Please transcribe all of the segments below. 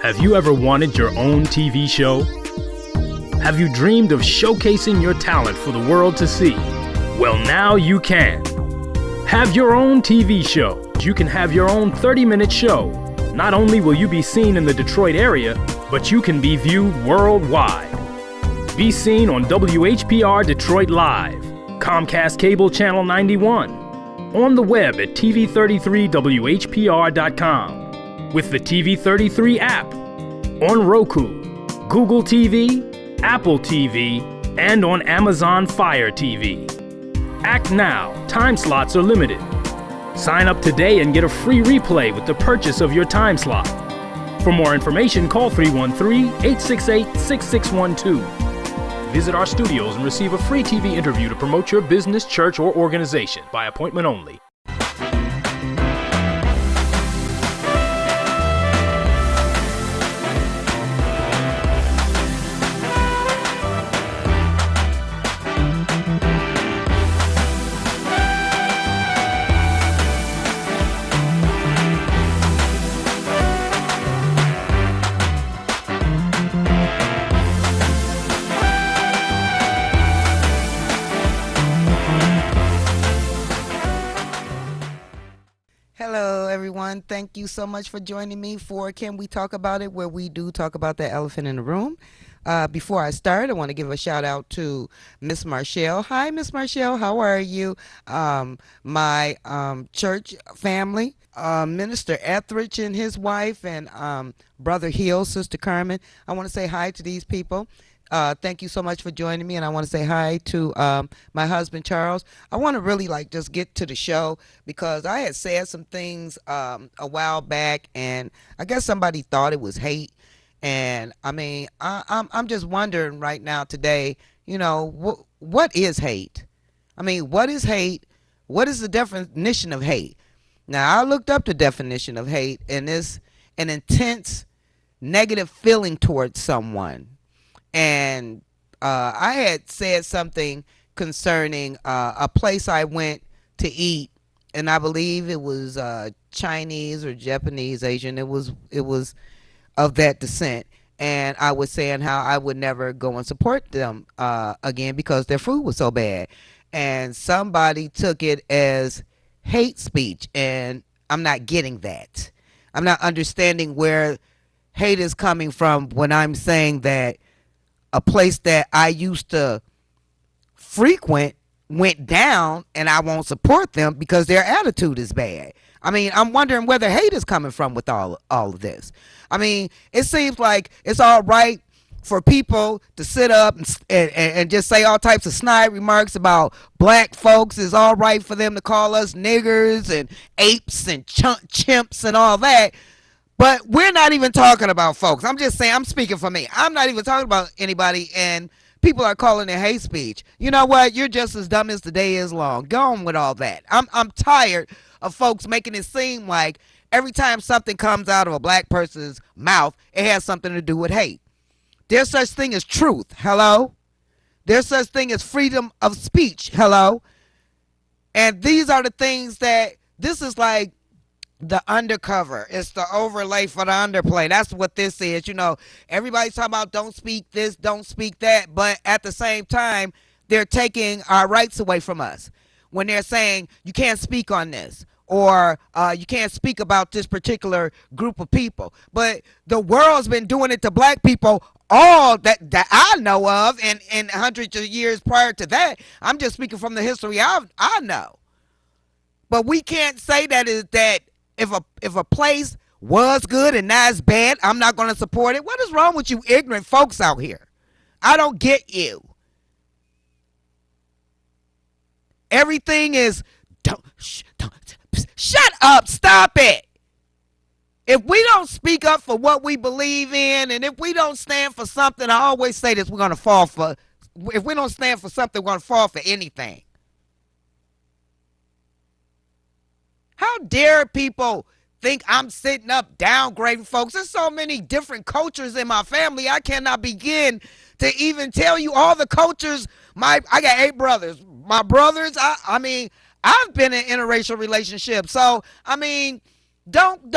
Have you ever wanted your own TV show? Have you dreamed of showcasing your talent for the world to see? Well, now you can. Have your own TV show. You can have your own 30-minute show. Not only will you be seen in the Detroit area, but you can be viewed worldwide. Be seen on WHPR Detroit Live, Comcast Cable Channel 91, on the web at TV33WHPR.com, with the TV33 app, on Roku, Google TV, Apple TV, and on Amazon Fire TV. Act now. Time slots are limited. Sign up today and get a free replay with the purchase of your time slot. For more information, call 313-868-6612. Visit our studios and receive a free TV interview to promote your business, church, or organization by appointment only. Thank you so much for joining me for Can We Talk About It, where we do talk about the elephant in the room. Before I start, I want to give a shout out to Miss Marshall. Hi, Miss Marshall. How are you? My church family, Minister Etheridge and his wife, and Brother Hill, Sister Carmen. I want to say hi to these people. Thank you so much for joining me, and I want to say hi to my husband Charles. I want to really just get to the show because I had said some things a while back, and I guess somebody thought it was hate. And I mean, I'm just wondering right now today, what is hate? I mean, what is hate? What is the definition of hate? Now, I looked up the definition of hate, and it's an intense negative feeling towards someone. And I had said something concerning a place I went to eat, and I believe it was Chinese or Japanese, Asian. It was of that descent. And I was saying how I would never go and support them again because their food was so bad. And somebody took it as hate speech, and I'm not getting that. I'm not understanding where hate is coming from when I'm saying that a place that I used to frequent went down and I won't support them because their attitude is bad. I mean, I'm wondering where the hate is coming from with all of this. I mean, it seems like it's all right for people to sit up and just say all types of snide remarks about black folks. It's all right for them to call us niggers and apes and chimps and all that. But we're not even talking about folks. I'm just saying, I'm speaking for me. I'm not even talking about anybody, and people are calling it hate speech. You know what? You're just as dumb as the day is long. Go on with all that. I'm tired of folks making it seem like every time something comes out of a black person's mouth, it has something to do with hate. There's such thing as truth. Hello? There's such thing as freedom of speech. Hello? And these are the things that, this is like the undercover. It's the overlay for the underplay. That's what this is. Everybody's talking about don't speak this, don't speak that, but at the same time, they're taking our rights away from us when they're saying you can't speak on this, or you can't speak about this particular group of people. But the world's been doing it to black people all that I know of, and hundreds of years prior to that. I'm just speaking from the history I know. But we can't say that if a place was good and now it's bad, I'm not going to support it. What is wrong with you ignorant folks out here? I don't get you. Everything is, shut up, stop it. If we don't speak up for what we believe in, and if we don't stand for something, I always say this, if we don't stand for something, we're going to fall for anything. How dare people think I'm sitting up downgrading folks? There's so many different cultures in my family. I cannot begin to even tell you all the cultures. I got 8 brothers. My brothers, I mean, I've been in interracial relationships. So, I mean, don't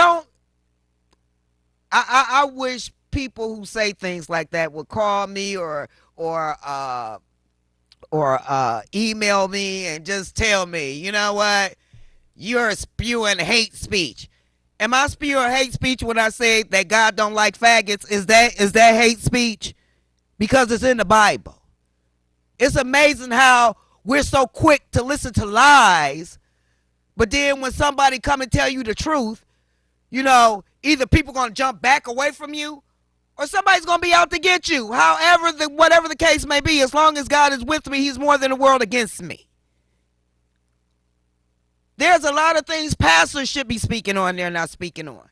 I wish people who say things like that would call me or uh email me and just tell me, you know what, you're spewing hate speech. Am I spewing hate speech when I say that God don't like faggots? Is that hate speech? Because it's in the Bible. It's amazing how we're so quick to listen to lies, but then when somebody come and tell you the truth, either people gonna jump back away from you or somebody's gonna be out to get you. However, whatever the case may be, as long as God is with me, He's more than the world against me. There's a lot of things pastors should be speaking on they're not speaking on.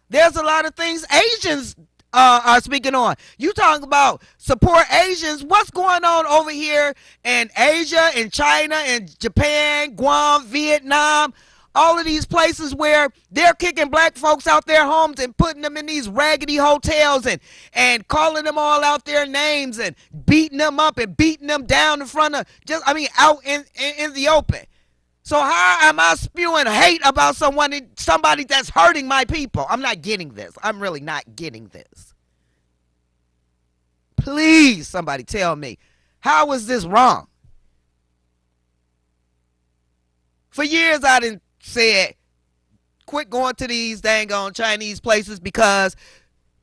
There's a lot of things Asians are speaking on. You talking about support Asians. What's going on over here in Asia, in China, in Japan, Guam, Vietnam, all of these places where they're kicking black folks out their homes and putting them in these raggedy hotels and calling them all out their names and beating them up and beating them down in front of out in the open. So how am I spewing hate about somebody that's hurting my people? I'm not getting this. I'm really not getting this. Please, somebody tell me, how is this wrong? For years I done said, quit going to these dang on Chinese places, because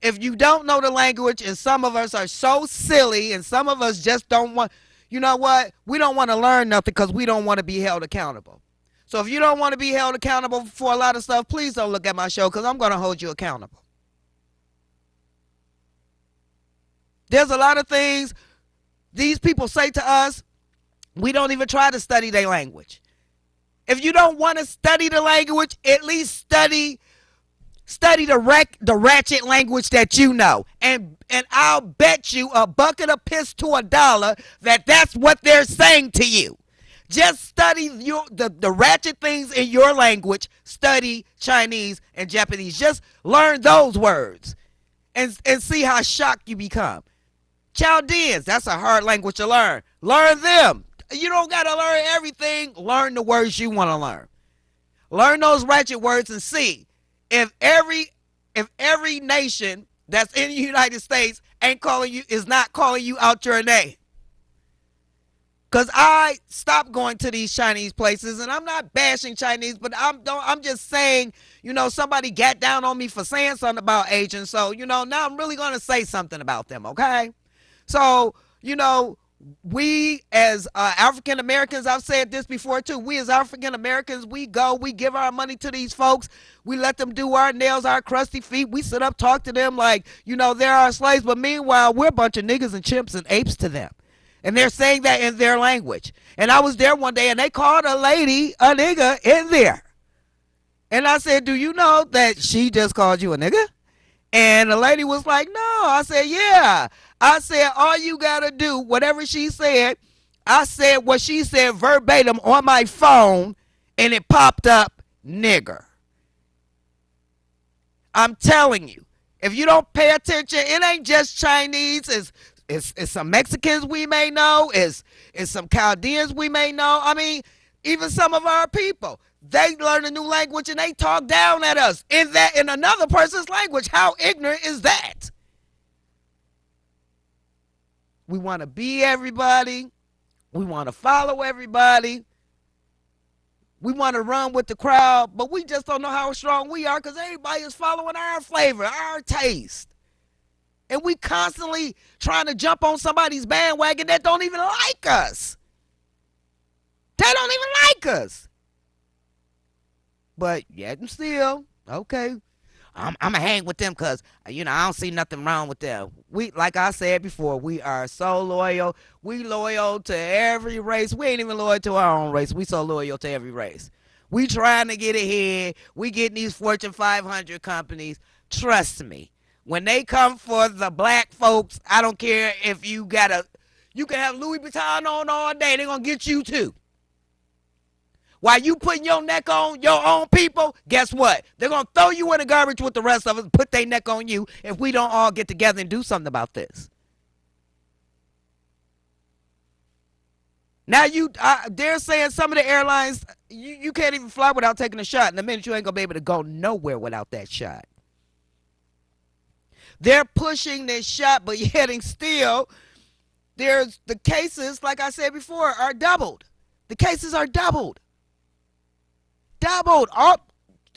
if you don't know the language, and some of us are so silly and some of us just don't want, you know what? We don't want to learn nothing because we don't want to be held accountable. So if you don't want to be held accountable for a lot of stuff, please don't look at my show, because I'm going to hold you accountable. There's a lot of things these people say to us, we don't even try to study their language. If you don't want to study the language, at least study the ratchet language that you know, and I'll bet you a bucket of piss to $1 that that's what they're saying to you. Just study the ratchet things in your language. Study Chinese and Japanese. Just learn those words and see how shocked you become. Chaldeans, that's a hard language to learn. Learn them. You don't got to learn everything. Learn the words you want to learn. Learn those ratchet words and see if every nation that's in the United States is not calling you out your name. Because I stopped going to these Chinese places, and I'm not bashing Chinese, but I'm just saying, somebody got down on me for saying something about Asians. So, now I'm really going to say something about them, okay? So, we as African Americans, I've said this before too, we as African Americans, we give our money to these folks, we let them do our nails, our crusty feet, we sit up, talk to them like, they're our slaves, but meanwhile, we're a bunch of niggas and chimps and apes to them. And they're saying that in their language. And I was there one day and they called a lady a nigga in there. And I said, do you know that she just called you a nigga? And the lady was like, no. I said, yeah. I said, all you got to do, whatever she said, I said what she said verbatim on my phone, and it popped up nigger. I'm telling you, if you don't pay attention, it ain't just Chinese. It's some Mexicans we may know. It's some Chaldeans we may know. I mean, even some of our people. They learn a new language and they talk down at us in another person's language. How ignorant is that? We want to be everybody. We want to follow everybody. We want to run with the crowd, but we just don't know how strong we are because everybody is following our flavor, our taste. And we constantly trying to jump on somebody's bandwagon that don't even like us. They don't even like us. But yet and still, okay, I'm going to hang with them because, I don't see nothing wrong with them. We, like I said before, we are so loyal. We loyal to every race. We ain't even loyal to our own race. We so loyal to every race. We trying to get ahead. We getting these Fortune 500 companies. Trust me. When they come for the black folks, I don't care if you can have Louis Vuitton on all day. They're going to get you too. While you putting your neck on your own people, guess what? They're going to throw you in the garbage with the rest of us, put their neck on you if we don't all get together and do something about this. Now they're saying some of the airlines, you can't even fly without taking a shot. In a minute, you ain't going to be able to go nowhere without that shot. They're pushing this shot, but yet and still, there's the cases, like I said before, are doubled. The cases are doubled. Doubled. Oh,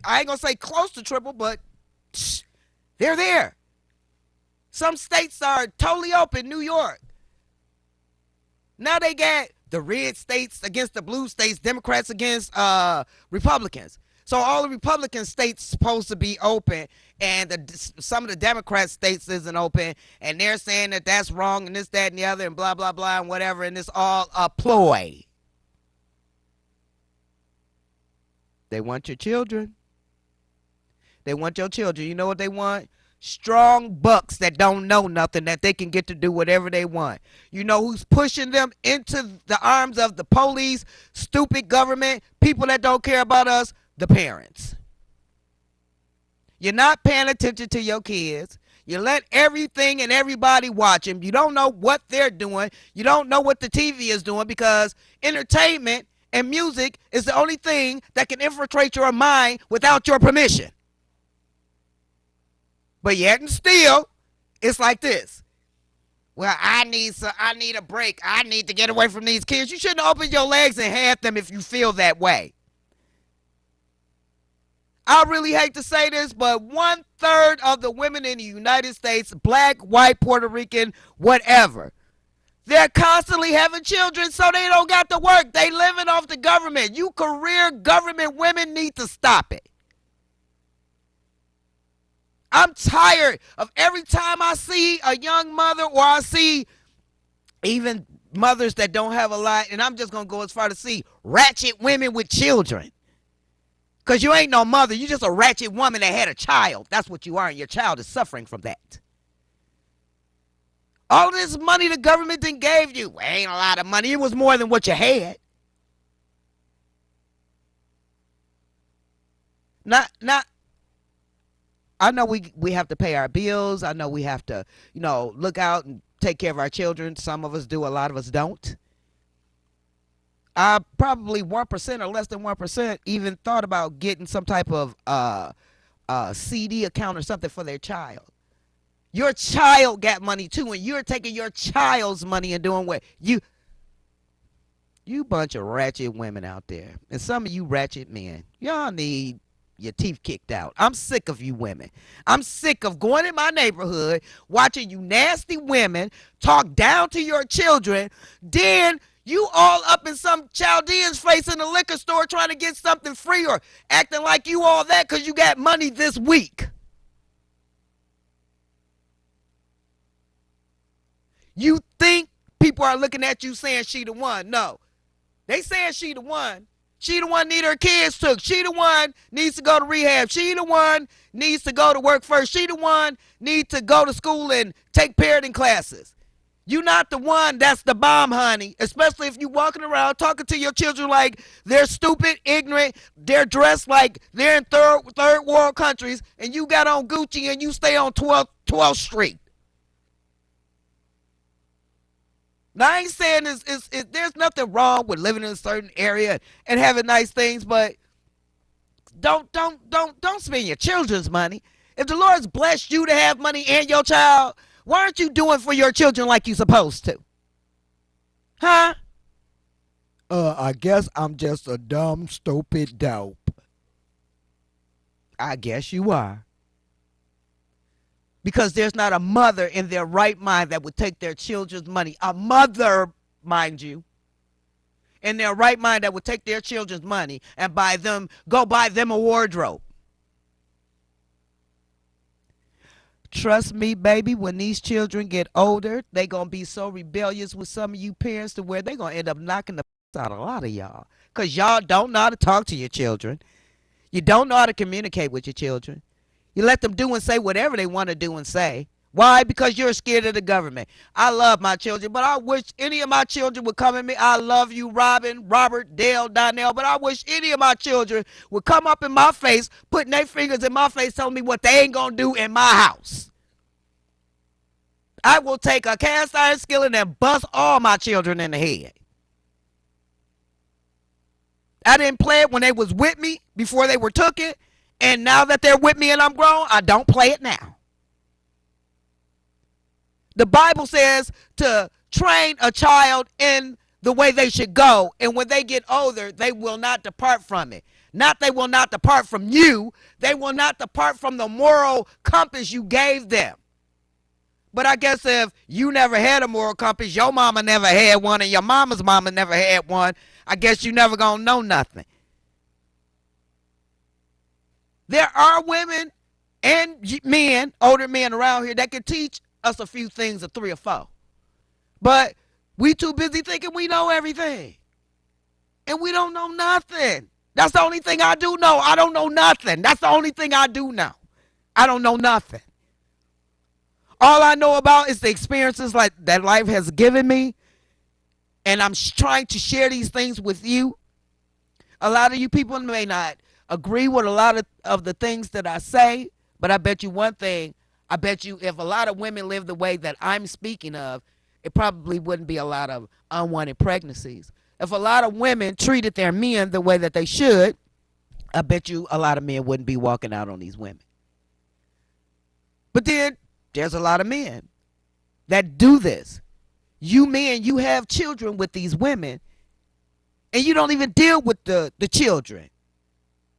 I ain't going to say close to triple, but they're there. Some states are totally open. New York. Now they got the red states against the blue states, Democrats against Republicans. So all the Republican states supposed to be open, and some of the Democrat states isn't open, and they're saying that that's wrong and this, that, and the other, and blah, blah, blah, and whatever, and it's all a ploy. They want your children. They want your children. You know what they want? Strong bucks that don't know nothing, that they can get to do whatever they want. You know who's pushing them into the arms of the police, stupid government, people that don't care about us? The parents. You're not paying attention to your kids. You let everything and everybody watch them. You don't know what they're doing. You don't know what the TV is doing, because entertainment and music is the only thing that can infiltrate your mind without your permission. But yet and still, it's like this. Well, I need a break. I need to get away from these kids. You shouldn't open your legs and have them if you feel that way. I really hate to say this, but 1/3 of the women in the United States, black, white, Puerto Rican, whatever, they're constantly having children, so they don't got to work. They living off the government. You career government women need to stop it. I'm tired of every time I see a young mother, or I see even mothers that don't have a lot, and I'm just going to go as far to see ratchet women with children. Because you ain't no mother. You just a ratchet woman that had a child. That's what you are, and your child is suffering from that. All this money the government done gave you ain't a lot of money. It was more than what you had. Not I know we have to pay our bills. I know we have to, look out and take care of our children. Some of us do, a lot of us don't. Probably 1% or less than 1% even thought about getting some type of CD account or something for their child. Your child got money too, and you're taking your child's money and doing what? You bunch of ratchet women out there, and some of you ratchet men, y'all need your teeth kicked out. I'm sick of you women. I'm sick of going in my neighborhood, watching you nasty women talk down to your children, then you all up in some Chaldean's face in the liquor store trying to get something free, or acting like you all that because you got money this week. You think people are looking at you saying she the one. No. They saying she the one. She the one need her kids took. She the one needs to go to rehab. She the one needs to go to work first. She the one needs to go to school and take parenting classes. You not the one that's the bomb, honey. Especially if you walking around talking to your children like they're stupid, ignorant, they're dressed like they're in third world countries, and you got on Gucci and you stay on 12th Street. Now, I ain't saying there's nothing wrong with living in a certain area and having nice things, but don't spend your children's money. If the Lord's blessed you to have money and your child, why aren't you doing for your children like you supposed to? Huh? I guess I'm just a dumb, stupid dope. I guess you are. Because there's not a mother in their right mind that would take their children's money. A mother, mind you, in their right mind that would take their children's money and go buy them a wardrobe. Trust me, baby, when these children get older, they going to be so rebellious with some of you parents to where they going to end up knocking the out of a lot of y'all. Because y'all don't know how to talk to your children. You don't know how to communicate with your children. You let them do and say whatever they want to do and say. Why? Because you're scared of the government. I love my children, but I wish any of my children would come at me. I love you, Robin, Robert, Dale, Donnell, but I wish any of my children would come up in my face, putting their fingers in my face, telling me what they ain't going to do in my house. I will take a cast iron skillet and bust all my children in the head. I didn't play it when they was with me before they were took it. And now that they're with me and I'm grown, I don't play it now. The Bible says to train a child in the way they should go, and when they get older, they will not depart from it. Not they will not depart from you, they will not depart from the moral compass you gave them. But I guess if you never had a moral compass, your mama never had one, and your mama's mama never had one, I guess you never gonna know nothing. There are women and men, older men around here that can teach us a few things, or three or four. But we too busy thinking we know everything. And we don't know nothing. That's the only thing I do know. I don't know nothing. That's the only thing I do know. I don't know nothing. All I know about is the experiences like that life has given me. And I'm trying to share these things with you. A lot of you people may not agree with a lot of the things that I say, but I bet you one thing. I bet you if a lot of women live the way that I'm speaking of, it probably wouldn't be a lot of unwanted pregnancies. If a lot of women treated their men the way that they should, I bet you a lot of men wouldn't be walking out on these women. But then there's a lot of men that do this. You men, you have children with these women, and you don't even deal with the children.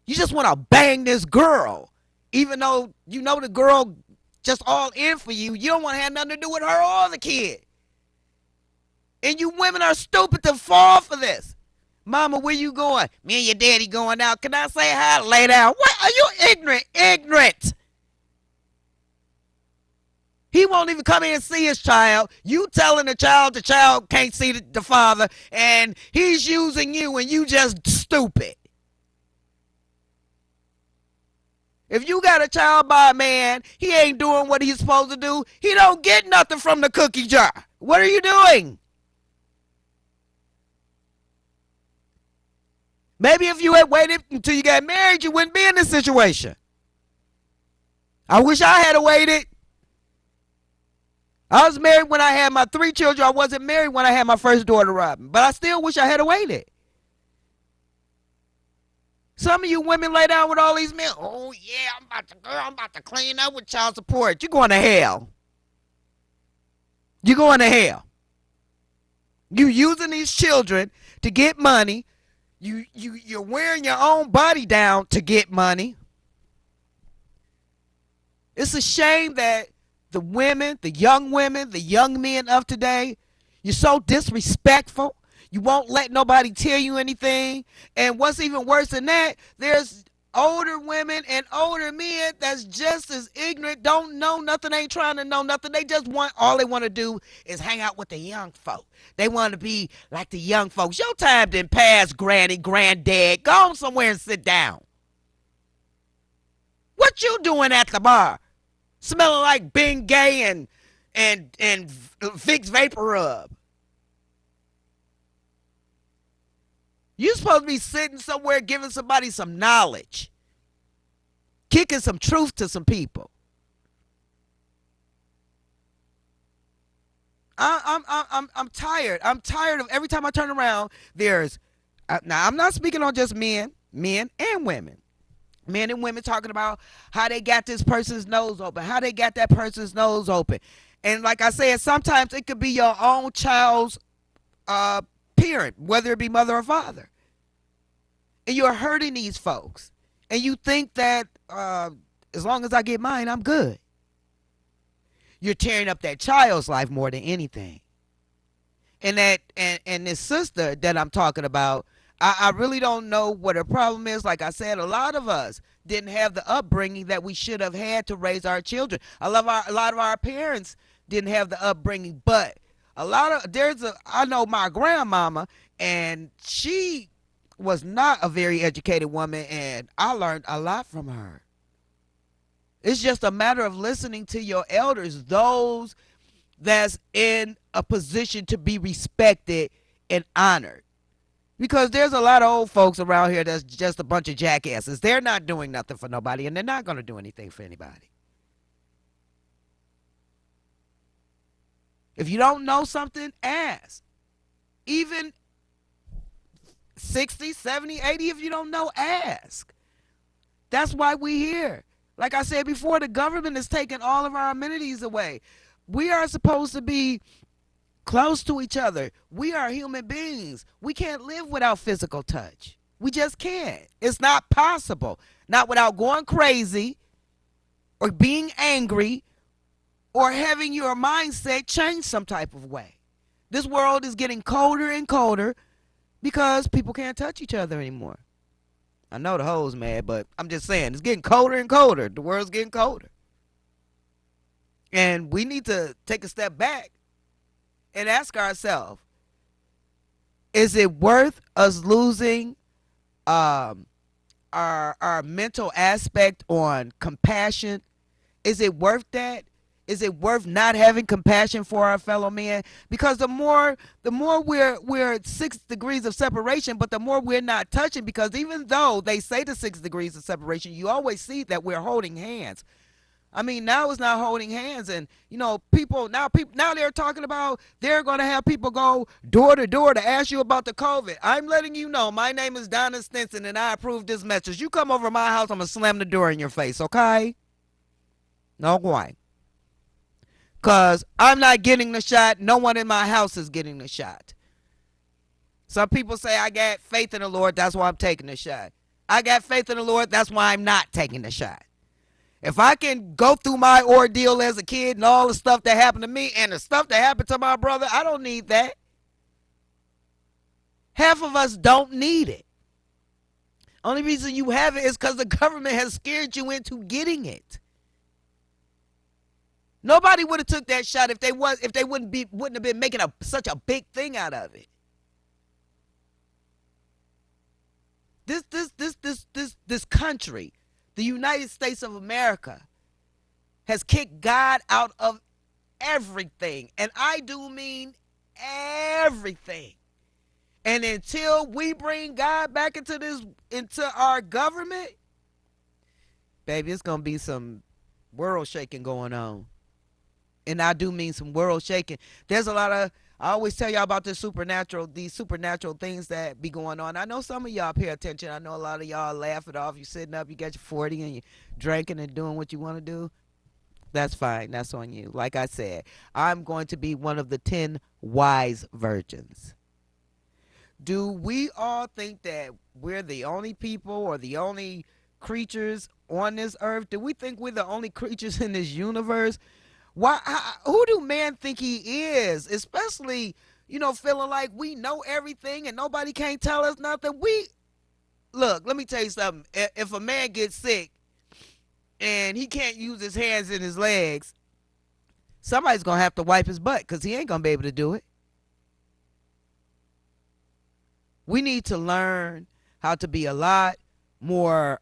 You just want to bang this girl, even though you know the girl just all in for you. You don't want to have nothing to do with her or the kid. And you women are stupid to fall for this. Mama, where you going? Me and your daddy going out. Can I say hi? Lay down. What? Are you ignorant? Ignorant. He won't even come in and see his child. You telling the child can't see the father, and he's using you, and you just stupid. If you got a child by a man, he ain't doing what he's supposed to do. He don't get nothing from the cookie jar. What are you doing? Maybe if you had waited until you got married, you wouldn't be in this situation. I wish I had waited. I was married when I had my 3 children. I wasn't married when I had my first daughter, Robin. But I still wish I had waited. Some of you women lay down with all these men. Oh, yeah, I'm about to clean up with child support. You're going to hell. You're going to hell. You using these children to get money. You're wearing your own body down to get money. It's a shame that the women, the young men of today, you're so disrespectful. You won't let nobody tell you anything. And what's even worse than that, there's older women and older men that's just as ignorant, don't know nothing, ain't trying to know nothing. They just all they want to do is hang out with the young folk. They want to be like the young folks. Your time didn't pass, granny, granddad. Go on somewhere and sit down. What you doing at the bar? Smelling like Bengay and Vicks Vapor Rub. You're supposed to be sitting somewhere giving somebody some knowledge. Kicking some truth to some people. I'm tired. I'm tired of every time I turn around, there's now I'm not speaking on just men and women. Men and women talking about how they got this person's nose open, how they got that person's nose open. And like I said, sometimes it could be your own child's parent, whether it be mother or father. And you're hurting these folks. And you think that as long as I get mine, I'm good. You're tearing up that child's life more than anything. And this sister that I'm talking about, I really don't know what her problem is. Like I said, a lot of us didn't have the upbringing that we should have had to raise our children. A lot of our parents didn't have the upbringing, but I know my grandmama, and she was not a very educated woman, and I learned a lot from her. It's just a matter of listening to your elders, those that's in a position to be respected and honored. Because there's a lot of old folks around here that's just a bunch of jackasses. They're not doing nothing for nobody, and they're not going to do anything for anybody. If you don't know something, ask. Even 60, 70, 80, if you don't know, ask. That's why we're here. Like I said before, the government is taking all of our amenities away. We are supposed to be close to each other. We are human beings. We can't live without physical touch. We just can't. It's not possible. Not without going crazy or being angry or having your mindset change some type of way. This world is getting colder and colder because people can't touch each other anymore. I know the hoes mad, but I'm just saying it's getting colder and colder. The world's getting colder. And we need to take a step back and ask ourselves, is it worth us losing our mental aspect on compassion? Is it worth that? Is it worth not having compassion for our fellow man? Because the more we're at 6 degrees of separation, but the more we're not touching, because even though they say the 6 degrees of separation, you always see that we're holding hands. I mean, now it's not holding hands, and people now they're talking about they're going to have people go door to door to ask you about the COVID. I'm letting you know, my name is Donna Stinson, and I approve this message. You come over to my house, I'm gonna slam the door in your face, okay? No way. Cause I'm not getting the shot. No one in my house is getting the shot. Some people say I got faith in the Lord, that's why I'm taking the shot. I got faith in the Lord, that's why I'm not taking the shot. If I can go through my ordeal as a kid and all the stuff that happened to me and the stuff that happened to my brother, I don't need that. Half of us don't need it. Only reason you have it is because the government has scared you into getting it. Nobody would have took that shot if they wouldn't have been making such a big thing out of it. This country, the United States of America, has kicked God out of everything, and I do mean everything. And until we bring God back into our government, baby, it's gonna be some world shaking going on. And I do mean some world shaking. There's a lot of, I always tell y'all about these supernatural things that be going on. I know some of y'all pay attention. I know a lot of y'all laugh it off. You sitting up, you got your 40 and you drinking and doing what you want to do. That's fine. That's on you. Like I said, I'm going to be one of the 10 wise virgins. Do we all think that we're the only people or the only creatures on this earth? Do we think we're the only creatures in this universe? Who do man think he is? Especially, feeling like we know everything and nobody can't tell us nothing. Look, let me tell you something. If a man gets sick and he can't use his hands and his legs, somebody's going to have to wipe his butt because he ain't going to be able to do it. We need to learn how to be a lot more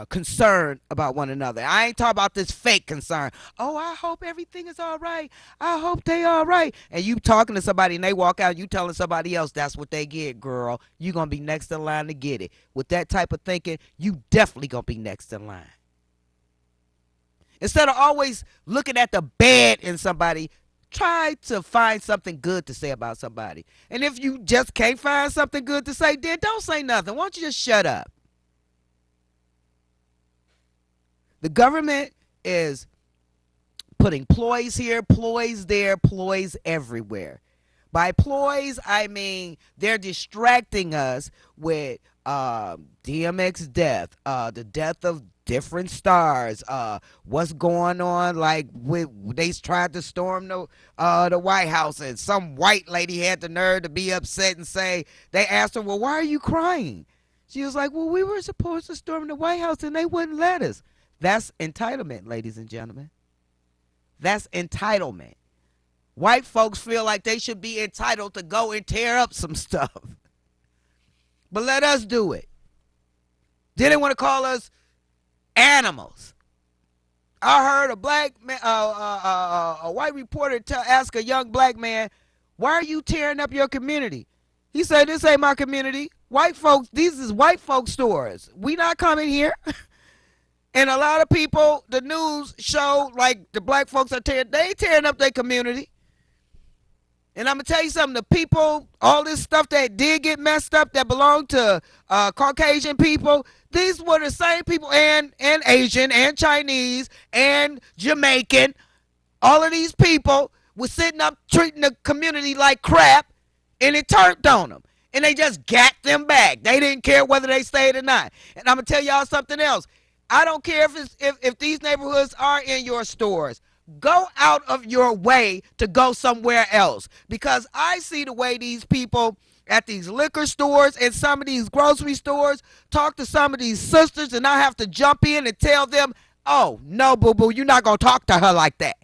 concerned about one another. I ain't talking about this fake concern. Oh, I hope everything is all right. I hope they all right. And you talking to somebody and they walk out, you telling somebody else that's what they get, girl. You going to be next in line to get it. With that type of thinking, you definitely going to be next in line. Instead of always looking at the bad in somebody, try to find something good to say about somebody. And if you just can't find something good to say, then don't say nothing. Why don't you just shut up? The government is putting ploys here, ploys there, ploys everywhere. By ploys, I mean they're distracting us with DMX death, the death of different stars, what's going on, like they tried to storm the White House and some white lady had the nerve to be upset and say, they asked her, well, why are you crying? She was like, well, we were supposed to storm the White House and they wouldn't let us. That's entitlement, ladies and gentlemen. That's entitlement. White folks feel like they should be entitled to go and tear up some stuff. But let us do it. They didn't want to call us animals. I heard a black man, a white reporter ask a young black man, why are you tearing up your community? He said, this ain't my community. White folks, these is white folks stores. We not coming here. And a lot of people, the news show like the black folks are tearing up their community. And I'm going to tell you something, the people, all this stuff that did get messed up that belonged to Caucasian people, these were the same people, and Asian and Chinese and Jamaican. All of these people were sitting up treating the community like crap, and it turned on them. And they just got them back. They didn't care whether they stayed or not. And I'm gonna tell y'all something else. I don't care if these neighborhoods are in your stores. Go out of your way to go somewhere else, because I see the way these people at these liquor stores and some of these grocery stores talk to some of these sisters, and I have to jump in and tell them, oh, no, boo-boo, you're not going to talk to her like that.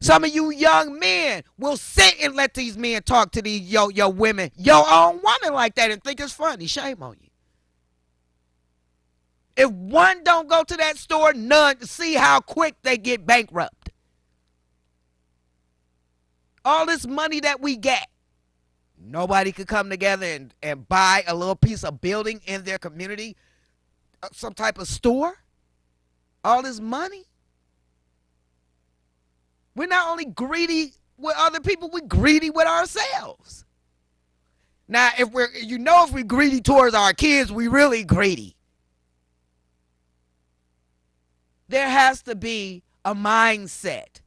Some of you young men will sit and let these men talk to these your women, your own woman like that, and think it's funny. Shame on you. If one don't go to that store, none. See how quick they get bankrupt. All this money that we get, nobody could come together and buy a little piece of building in their community, some type of store. All this money. We're not only greedy with other people, we're greedy with ourselves. Now, if we're greedy towards our kids, we really greedy. There has to be a mindset.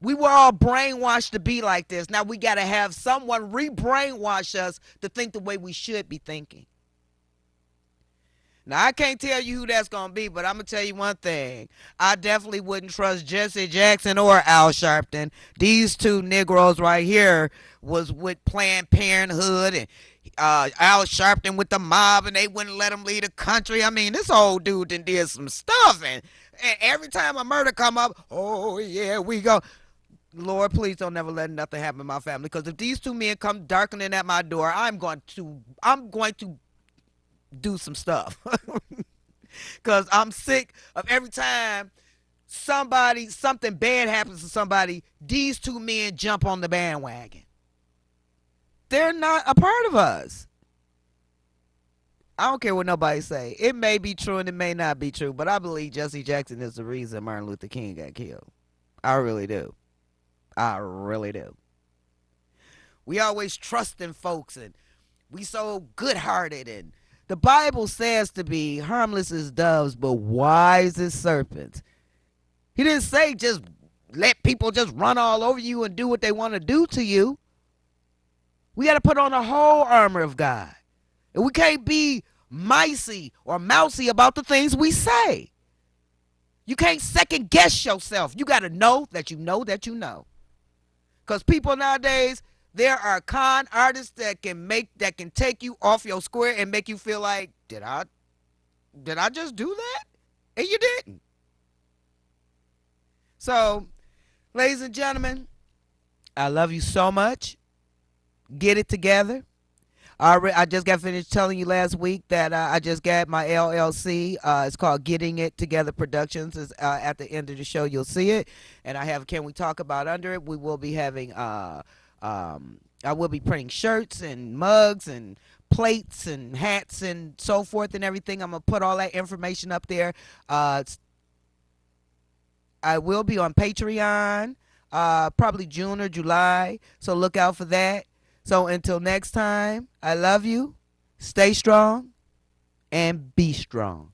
We were all brainwashed to be like this. Now we got to have someone re-brainwash us to think the way we should be thinking. Now, I can't tell you who that's going to be, but I'm going to tell you one thing. I definitely wouldn't trust Jesse Jackson or Al Sharpton. These two Negroes right here was with Planned Parenthood, and Al Sharpton with the mob, and they wouldn't let him leave the country. I mean, this old dude did some stuff, and every time a murder come up, oh, yeah, we go. Lord, please don't never let nothing happen in my family, because if these two men come darkening at my door, I'm going to do some stuff. Because I'm sick of every time something bad happens to somebody, these two men jump on the bandwagon. They're not a part of us. I don't care what nobody say. It may be true and it may not be true, but I believe Jesse Jackson is the reason Martin Luther King got killed. I really do. I really do. We always trust in folks, and we so good-hearted, and the Bible says to be harmless as doves, but wise as serpents. He didn't say just let people just run all over you and do what they want to do to you. We got to put on the whole armor of God. And we can't be micey or mousy about the things we say. You can't second guess yourself. You got to know that you know that you know. Because people nowadays, there are con artists that can take you off your square and make you feel like, did I just do that? And you didn't. So, ladies and gentlemen, I love you so much. Get it together. I just got finished telling you last week that I just got my LLC. It's called Getting It Together Productions. It's, at the end of the show, you'll see it. And I have Can We Talk About Under It. We will be having, I will be printing shirts and mugs and plates and hats and so forth and everything. I'm going to put all that information up there. I will be on Patreon, probably June or July. So look out for that. So until next time, I love you. Stay strong and be strong.